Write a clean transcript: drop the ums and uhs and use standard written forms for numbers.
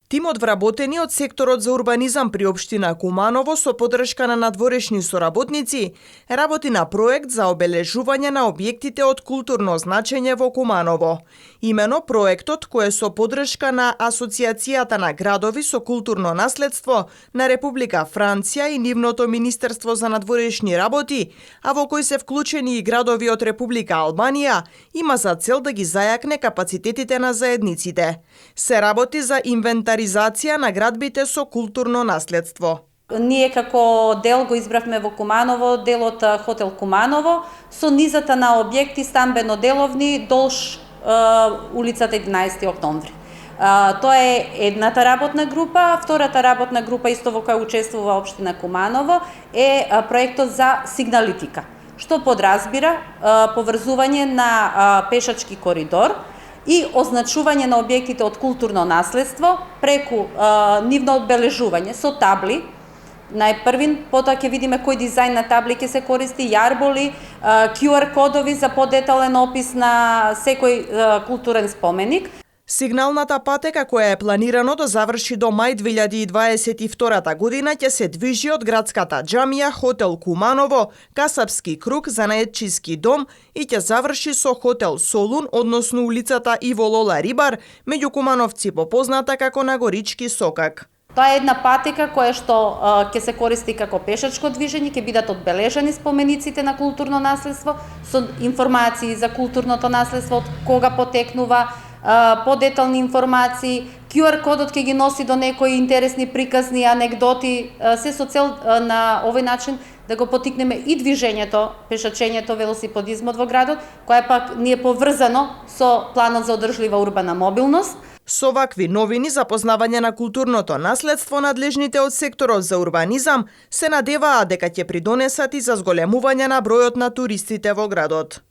Тимот вработени од секторот за урбанизам при општина Куманово со поддршка на надворешни соработници работи на проект за обележување на објектите од културно значење во Куманово. Имено проектот, кој е со поддршка на Асоциацијата на градови со културно наследство на Република Франција и нивното Министерство за надворешни работи, а во кој се вклучени и градови од Република Албанија, има за цел да ги зајакне капацитетите на заедниците. Се работи за инвентаризација на градбите со културно наследство. Ние како дел го избравме во Куманово, делот Хотел Куманово, со низата на објекти стамбено-деловни долж улицата 11 октомври. Тоа е едната работна група, втората работна група исто во која учествува општина Куманово е проектот за сигналитика, што подразбира поврзување на пешачки коридор и означување на објектите од културно наследство преку нивно одбележување со табли. Најпрвин, потоа ќе видиме кој дизајн на табли ќе се користи, јарболи, QR кодови за подетален опис на секој културен споменик. Сигналната патека која е планирано да заврши до мај 2022 година ќе се движи од градската џамија Хотел Куманово, Касапски круг, Занаетчиски дом и ќе заврши со Хотел Солун, односно улицата Иво Лола Рибар, меѓу Кумановци попозната како Нагорички сокак. Тоа е една патека која што ќе се користи како пешачко движење, ќе бидат одбележани спомениците на културно наследство со информации за културното наследство, од кога потекнува, подетални информации, QR кодот ќе ги носи до некои интересни приказни, анегдоти, се со цел на овој начин да го потикнеме и движењето, пешачењето, велосипедизмот во градот, која пак не е поврзано со планот за одржлива урбана мобилност. Со вакви новини за познавање на културното наследство, надлежните од секторот за урбанизам се надеваат дека ќе придонесат и за зголемување на бројот на туристите во градот.